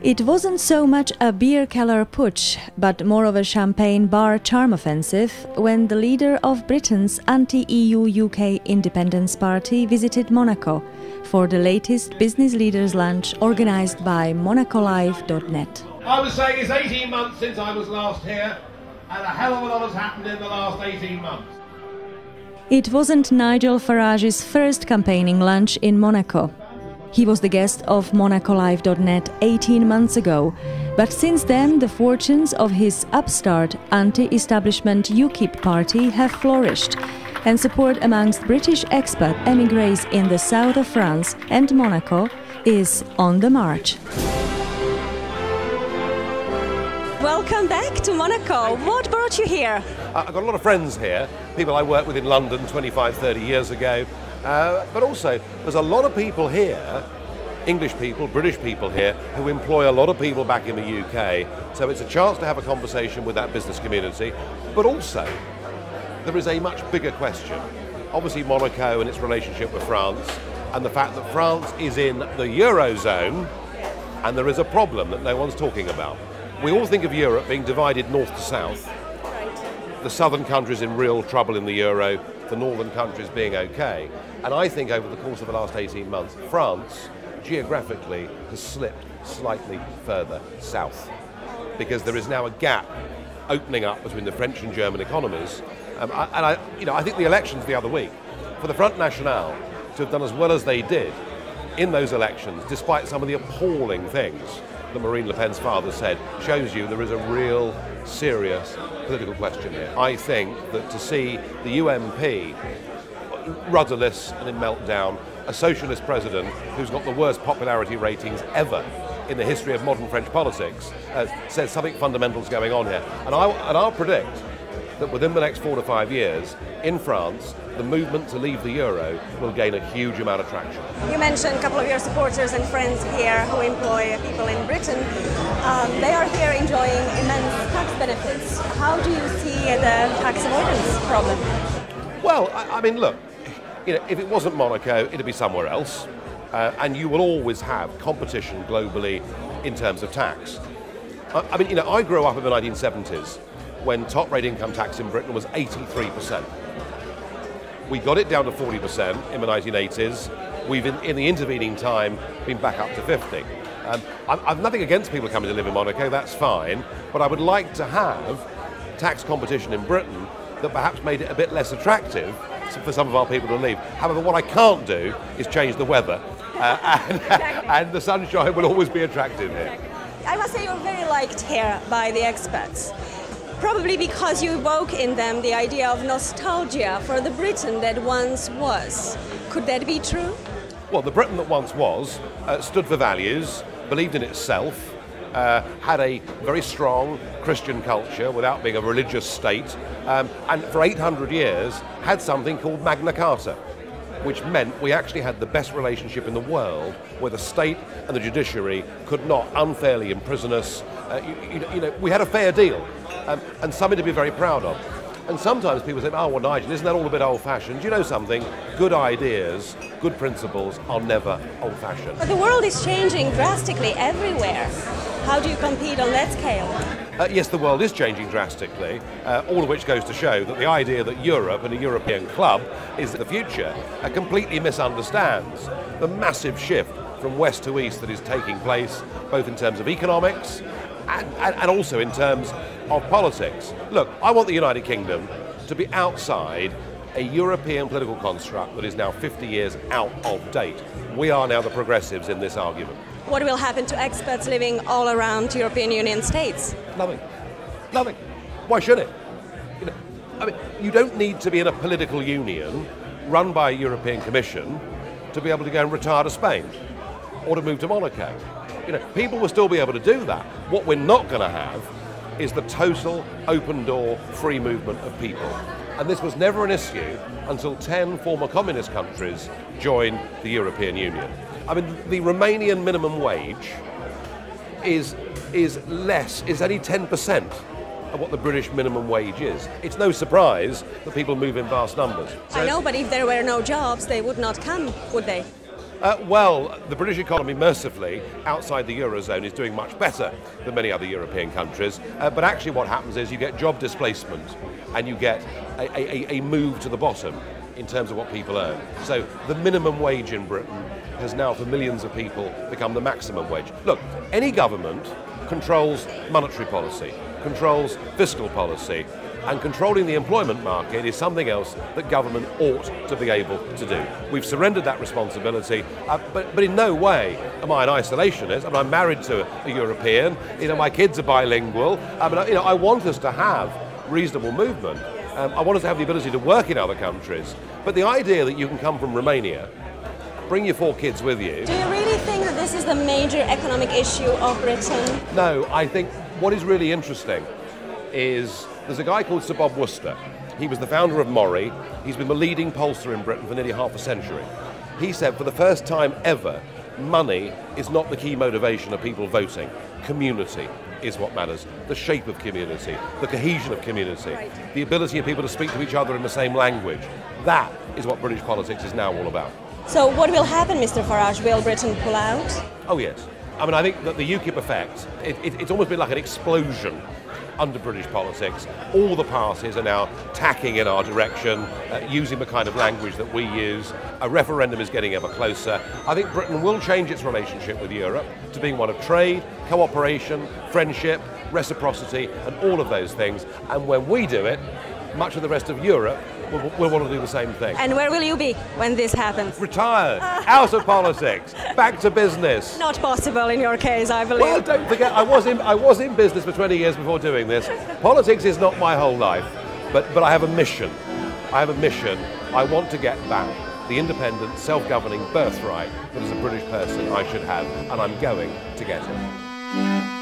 It wasn't so much a beer cellar putsch, but more of a champagne bar charm offensive when the leader of Britain's anti-EU UK Independence Party visited Monaco for the latest business leaders' lunch organised by MonacoLive.net. I was saying it's 18 months since I was last here, and a hell of a lot has happened in the last 18 months. It wasn't Nigel Farage's first campaigning lunch in Monaco. He was the guest of MonacoLive.net 18 months ago, but since then the fortunes of his upstart anti-establishment UKIP party have flourished, and support amongst British expat émigrés in the south of France and Monaco is on the march. Welcome back to Monaco. What brought you here? I've got a lot of friends here, people I worked with in London 25, 30 years ago. But also, there's a lot of people here, English people, British people here, who employ a lot of people back in the UK. So it's a chance to have a conversation with that business community. But also, there is a much bigger question. Obviously, Monaco and its relationship with France, and the fact that France is in the Eurozone, and there is a problem that no one's talking about. We all think of Europe being divided north to south. The southern countries in real trouble in the Euro, the northern countries being okay. And I think over the course of the last 18 months, France, geographically, has slipped slightly further south. Because there is now a gap opening up between the French and German economies. I think the elections the other week, for the Front National to have done as well as they did in those elections, despite some of the appalling things that Marine Le Pen's father said, shows you there is a real serious political question here. I think that to see the UMP rudderless and in meltdown, a socialist president who's got the worst popularity ratings ever in the history of modern French politics, says something fundamental is going on here. And I'll predict that within the next 4 to 5 years, in France, the movement to leave the euro will gain a huge amount of traction. You mentioned a couple of your supporters and friends here who employ people in Britain. They are here enjoying immense tax benefits. How do you see the tax avoidance problem? Well, I mean, look, if it wasn't Monaco, it'd be somewhere else. And you will always have competition globally in terms of tax. I grew up in the 1970s when top rate income tax in Britain was 83%. We got it down to 40% in the 1980s. We've, in the intervening time, been back up to 50%. I've nothing against people coming to live in Monaco, that's fine, but I would like to have tax competition in Britain that perhaps made it a bit less attractive for some of our people to leave. However, what I can't do is change the weather, and the sunshine will always be attractive here. I must say you're very liked here by the expats. Probably because you evoke in them the idea of nostalgia for the Britain that once was. Could that be true? Well, the Britain that once was stood for values, believed in itself, had a very strong Christian culture without being a religious state, and for 800 years had something called Magna Carta, which meant we actually had the best relationship in the world where the state and the judiciary could not unfairly imprison us. We had a fair deal. And something to be very proud of. And sometimes people say, oh, well, Nigel, isn't that all a bit old-fashioned? Do you know something? Good ideas, good principles are never old-fashioned. But the world is changing drastically everywhere. How do you compete on that scale? Yes, the world is changing drastically, all of which goes to show that the idea that Europe and a European club is the future completely misunderstands the massive shift from west to east that is taking place, both in terms of economics and also in terms of politics. Look, I want the United Kingdom to be outside a European political construct that is now 50 years out of date. We are now the progressives in this argument. What will happen to expats living all around European Union states? Nothing. Nothing. Why should it? You don't need to be in a political union run by a European Commission to be able to go and retire to Spain or to move to Monaco. People will still be able to do that. What we're not going to have is the total open-door free movement of people. And this was never an issue until 10 former communist countries joined the European Union. The Romanian minimum wage is only 10% of what the British minimum wage is. It's no surprise that people move in vast numbers. I know, but if there were no jobs, they would not come, would they? Well, the British economy, mercifully, outside the Eurozone is doing much better than many other European countries. But actually what happens is you get job displacement and you get a move to the bottom in terms of what people earn. So the minimum wage in Britain has now, for millions of people, become the maximum wage. Look, any government controls monetary policy, controls fiscal policy, and controlling the employment market is something else that government ought to be able to do. We've surrendered that responsibility, but in no way am I an isolationist. I mean, I'm married to a European, my kids are bilingual. I want us to have reasonable movement. I want us to have the ability to work in other countries. But the idea that you can come from Romania, bring your 4 kids with you... Do you really think that this is the major economic issue of Britain? No, I think what is really interesting is there's a guy called Sir Bob Worcester. He was the founder of Mori. He's been the leading pollster in Britain for nearly half a century. He said for the first time ever, money is not the key motivation of people voting. Community is what matters. The shape of community, the cohesion of community, the ability of people to speak to each other in the same language. That is what British politics is now all about. So what will happen, Mr. Farage? Will Britain pull out? Oh yes. I mean, I think that the UKIP effect, it's almost been like an explosion under British politics. All the parties are now tacking in our direction, using the kind of language that we use. A referendum is getting ever closer. I think Britain will change its relationship with Europe to being one of trade, cooperation, friendship, reciprocity, and all of those things. And when we do it, much of the rest of Europe will want to do the same thing. And where will you be when this happens? Retired, out of politics, back to business. Not possible in your case, I believe. Well, don't forget, I was in business for 20 years before doing this. Politics is not my whole life, but I have a mission. I have a mission. I want to get back the independent, self-governing birthright that as a British person I should have, and I'm going to get it.